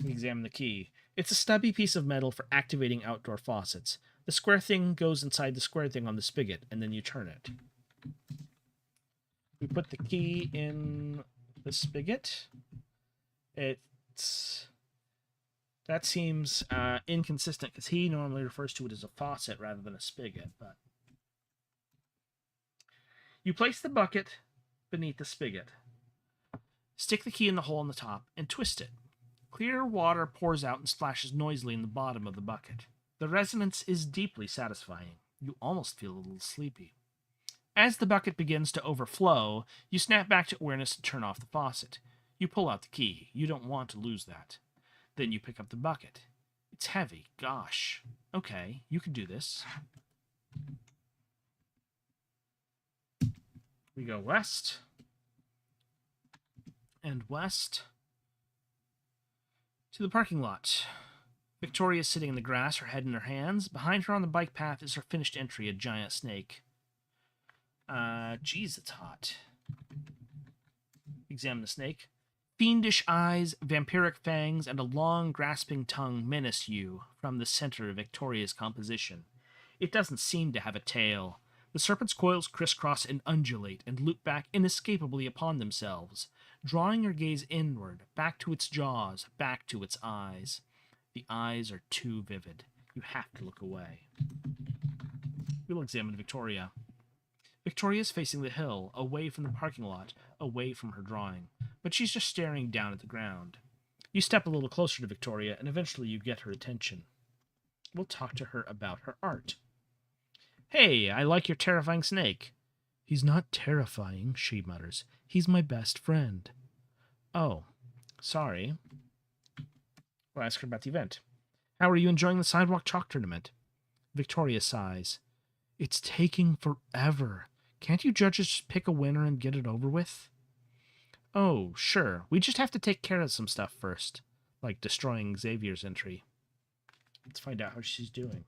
We examine the key. It's a stubby piece of metal for activating outdoor faucets. The square thing goes inside the square thing on the spigot, and then you turn it. We put the key in the spigot. That seems inconsistent, because he normally refers to it as a faucet rather than a spigot. But you place the bucket beneath the spigot. Stick the key in the hole on the top and twist it. Clear water pours out and splashes noisily in the bottom of the bucket. The resonance is deeply satisfying. You almost feel a little sleepy. As the bucket begins to overflow, you snap back to awareness and turn off the faucet. You pull out the key. You don't want to lose that. Then you pick up the bucket. It's heavy. Gosh. Okay, you can do this. We go west. And west. To the parking lot. Victoria's sitting in the grass, her head in her hands. Behind her on the bike path is her finished entry, a giant snake. Geez, it's hot. Examine the snake. Fiendish eyes, vampiric fangs, and a long, grasping tongue menace you from the center of Victoria's composition. It doesn't seem to have a tail. The serpent's coils crisscross and undulate and loop back inescapably upon themselves, drawing your gaze inward, back to its jaws, back to its eyes. The eyes are too vivid. You have to look away. We'll examine Victoria. Victoria is facing the hill, away from the parking lot, away from her drawing, but she's just staring down at the ground. You step a little closer to Victoria, and eventually you get her attention. We'll talk to her about her art. Hey, I like your terrifying snake. He's not terrifying, she mutters. He's my best friend. Oh, sorry. We'll ask her about the event. How are you enjoying the sidewalk chalk tournament? Victoria sighs. It's taking forever. Can't you judges just pick a winner and get it over with? Oh, sure. We just have to take care of some stuff first, like destroying Xavier's entry. Let's find out how she's doing.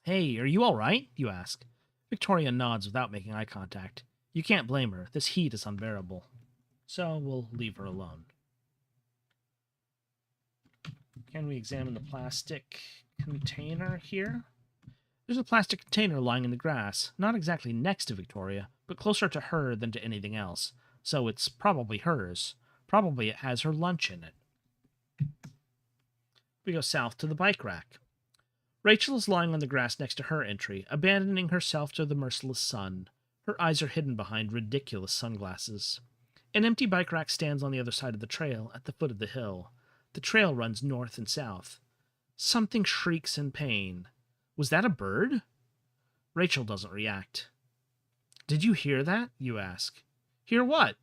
Hey, are you all right? You ask. Victoria nods without making eye contact. You can't blame her. This heat is unbearable. So we'll leave her alone. Can we examine the plastic container here? There's a plastic container lying in the grass, not exactly next to Victoria, but closer to her than to anything else, so it's probably hers. Probably it has her lunch in it. We go south to the bike rack. Rachel is lying on the grass next to her entry, abandoning herself to the merciless sun. Her eyes are hidden behind ridiculous sunglasses. An empty bike rack stands on the other side of the trail, at the foot of the hill. The trail runs north and south. Something shrieks in pain. Was that a bird? Rachel doesn't react. Did you hear that? You ask. Hear what?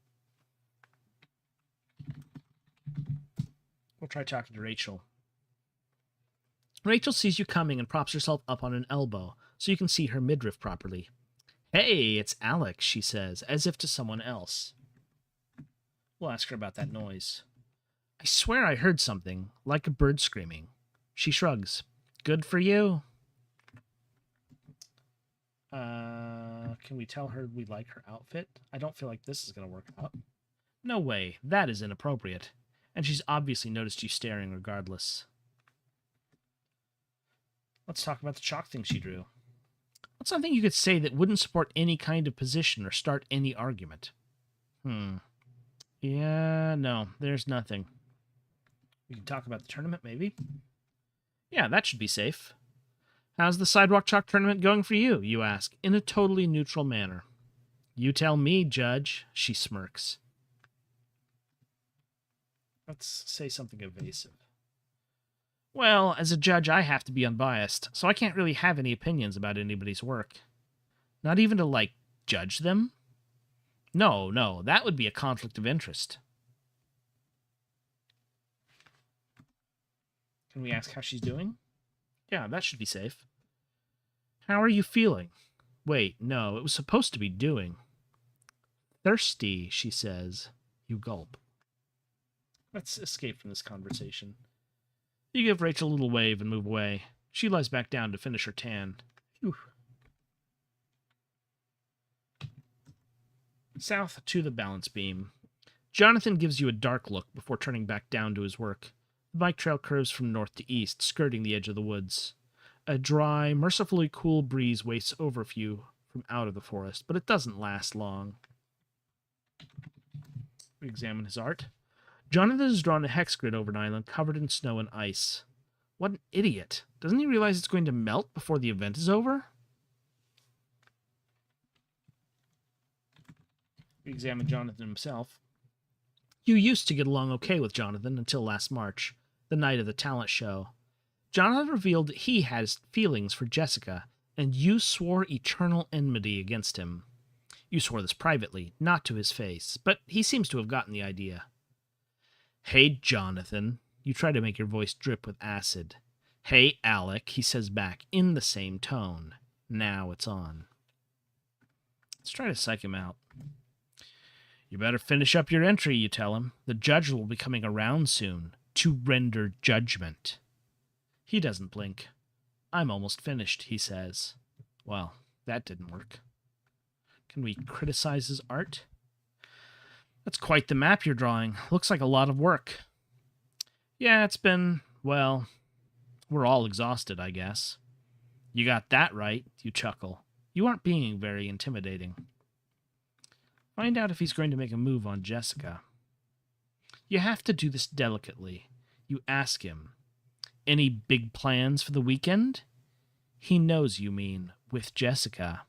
We'll try talking to Rachel. Rachel sees you coming and props herself up on an elbow so you can see her midriff properly. Hey, it's Alex, she says, as if to someone else. We'll ask her about that noise. I swear I heard something, like a bird screaming. She shrugs. Good for you. Can we tell her we like her outfit? I don't feel like this is going to work out. No way, that is inappropriate. And she's obviously noticed you staring regardless. Let's talk about the chalk thing she drew. What's something you could say that wouldn't support any kind of position or start any argument? Yeah, no, there's nothing. We can talk about the tournament, maybe? Yeah, that should be safe. How's the sidewalk chalk tournament going for you? You ask, in a totally neutral manner. You tell me, Judge, she smirks. Let's say something evasive. Well, as a judge, I have to be unbiased, so I can't really have any opinions about anybody's work. Not even to, judge them? No, that would be a conflict of interest. Can we ask how she's doing? Yeah, that should be safe. How are you feeling? Wait, no, it was supposed to be doing. Thirsty, she says. You gulp. Let's escape from this conversation. You give Rachel a little wave and move away. She lies back down to finish her tan. Whew. South to the balance beam. Jonathan gives you a dark look before turning back down to his work. The bike trail curves from north to east, skirting the edge of the woods. A dry, mercifully cool breeze wafts over you from out of the forest, but it doesn't last long. We examine his art. Jonathan has drawn a hex grid over an island covered in snow and ice. What an idiot. Doesn't he realize it's going to melt before the event is over? We examine Jonathan himself. You used to get along okay with Jonathan until last March, the night of the talent show. Jonathan revealed that he has feelings for Jessica, and you swore eternal enmity against him. You swore this privately, not to his face, but he seems to have gotten the idea. Hey, Jonathan. You try to make your voice drip with acid. Hey, Alec, he says back, in the same tone. Now it's on. Let's try to psych him out. You better finish up your entry, you tell him. The judge will be coming around soon to render judgment. He doesn't blink. I'm almost finished, he says. Well, that didn't work. Can we criticize his art? That's quite the map you're drawing. Looks like a lot of work. Yeah, it's been, well, we're all exhausted, I guess. You got that right, you chuckle. You aren't being very intimidating. Find out if he's going to make a move on Jessica. You have to do this delicately. You ask him, any big plans for the weekend? He knows you mean with Jessica.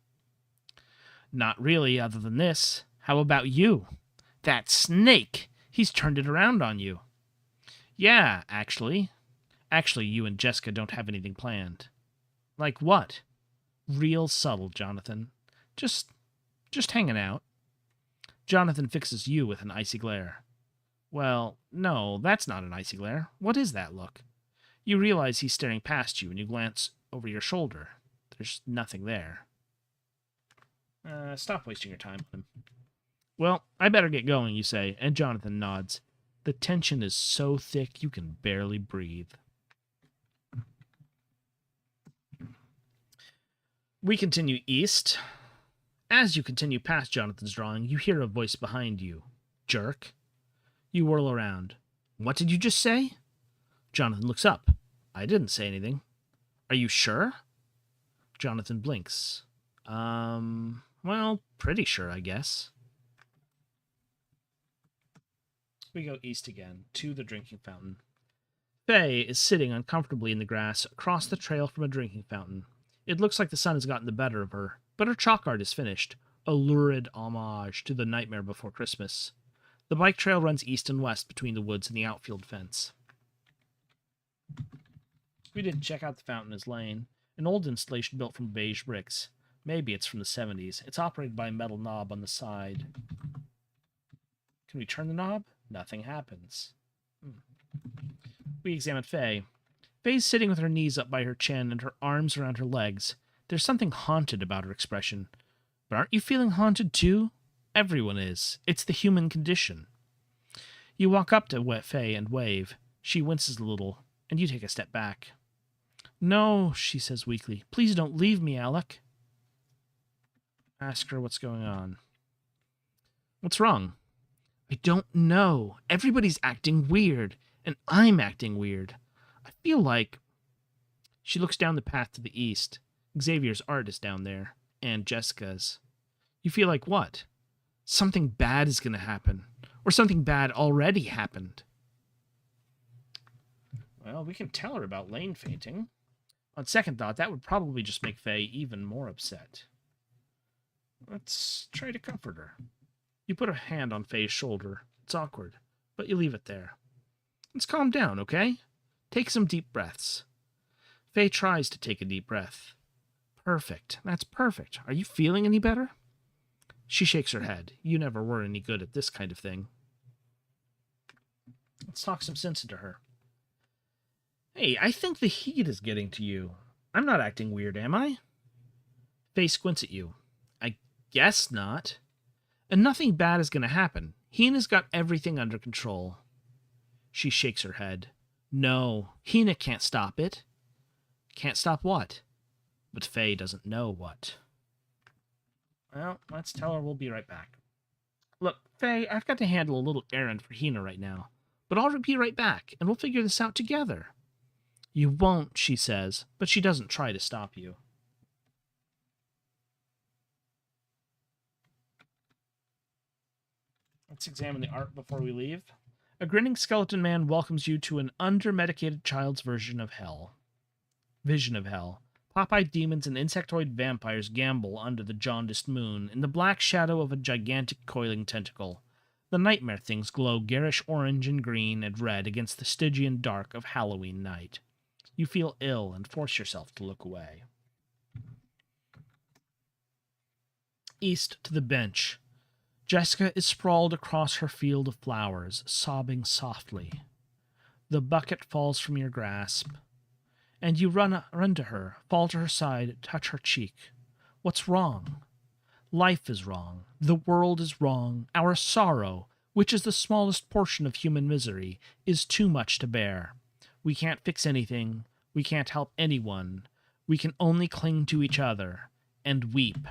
Not really, other than this. How about you? That snake! He's turned it around on you. Yeah, actually. Actually, you and Jessica don't have anything planned. Like what? Real subtle, Jonathan. Just hanging out. Jonathan fixes you with an icy glare. Well, no, that's not an icy glare. What is that look? You realize he's staring past you, and you glance over your shoulder. There's nothing there. Stop wasting your time on him. Well, I better get going, you say, and Jonathan nods. The tension is so thick you can barely breathe. We continue east. As you continue past Jonathan's drawing, you hear a voice behind you. Jerk. You whirl around. What did you just say? Jonathan looks up. I didn't say anything. Are you sure? Jonathan blinks. Well, pretty sure, I guess. We go east again, to the drinking fountain. Faye is sitting uncomfortably in the grass across the trail from a drinking fountain. It looks like the sun has gotten the better of her, but her chalk art is finished, a lurid homage to the Nightmare Before Christmas. The bike trail runs east and west between the woods and the outfield fence. We didn't check out the fountain as Lane, an old installation built from beige bricks. Maybe it's from the 70s. It's operated by a metal knob on the side. Can we turn the knob? Nothing happens. We examine Faye. Faye's sitting with her knees up by her chin and her arms around her legs. There's something haunted about her expression. But aren't you feeling haunted too? Everyone is. It's the human condition. You walk up to Faye and wave. She winces a little, and you take a step back. No, she says weakly. Please don't leave me, Alec. Ask her what's going on. What's wrong? I don't know. Everybody's acting weird, and I'm acting weird. I feel like... She looks down the path to the east. Xavier's art is down there, and Jessica's. You feel like what? Something bad is going to happen, or something bad already happened. Well, we can tell her about Lane fainting. On second thought, that would probably just make Faye even more upset. Let's try to comfort her. You put a hand on Faye's shoulder. It's awkward, but you leave it there. Let's calm down, okay? Take some deep breaths. Faye tries to take a deep breath. Perfect. That's perfect. Are you feeling any better? She shakes her head. You never were any good at this kind of thing. Let's talk some sense into her. Hey, I think the heat is getting to you. I'm not acting weird, am I? Faye squints at you. I guess not. And nothing bad is going to happen. Hina's got everything under control. She shakes her head. No, Hina can't stop it. Can't stop what? But Faye doesn't know what. Well, let's tell her we'll be right back. Look, Faye, I've got to handle a little errand for Hina right now. But I'll be right back, and we'll figure this out together. You won't, she says, but she doesn't try to stop you. Let's examine the art before we leave. A grinning skeleton man welcomes you to an under-medicated child's vision of hell. Pop-eyed demons and insectoid vampires gamble under the jaundiced moon in the black shadow of a gigantic coiling tentacle. The nightmare things glow garish orange and green and red against the Stygian dark of Halloween night. You feel ill and force yourself to look away. east to the bench. Jessica is sprawled across her field of flowers, sobbing softly. The bucket falls from your grasp, and you run to her, fall to her side, touch her cheek. What's wrong? Life is wrong. The world is wrong. Our sorrow, which is the smallest portion of human misery, is too much to bear. We can't fix anything. We can't help anyone. We can only cling to each other and weep.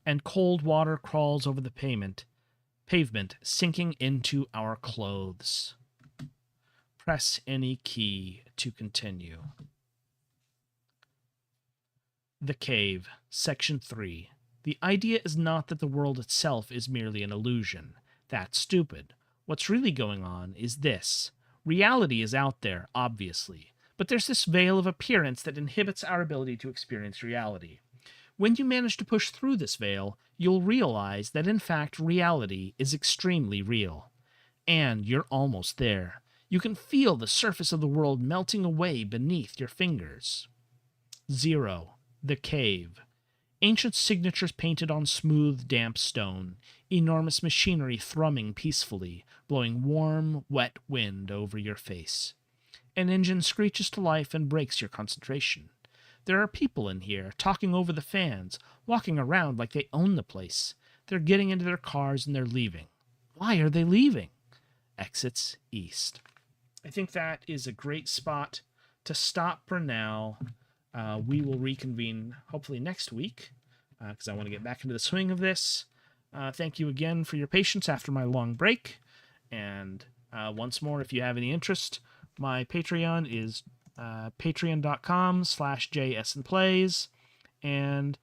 And cold water crawls over the pavement, sinking into our clothes. Press any key to continue. The Cave, Section 3. The idea is not that the world itself is merely an illusion. That's stupid. What's really going on is this. Reality is out there, obviously, but there's this veil of appearance that inhibits our ability to experience reality. When you manage to push through this veil, you'll realize that in fact reality is extremely real. And you're almost there. You can feel the surface of the world melting away beneath your fingers. 0. The Cave. Ancient signatures painted on smooth, damp stone. Enormous machinery thrumming peacefully, blowing warm, wet wind over your face. An engine screeches to life and breaks your concentration. There are people in here, talking over the fans, walking around like they own the place. They're getting into their cars and they're leaving. Why are they leaving? Exits east. I think that is a great spot to stop for now. We will reconvene hopefully next week because I want to get back into the swing of this. Thank you again for your patience after my long break. And once more, if you have any interest, my Patreon is patreon.com/JSNplays. And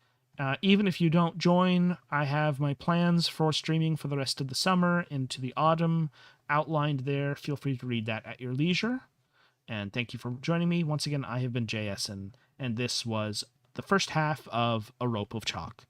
even if you don't join, I have my plans for streaming for the rest of the summer into the autumn outlined there. Feel free to read that at your leisure. And thank you for joining me. Once again, I have been JSN, and this was the first half of A Rope of Chalk.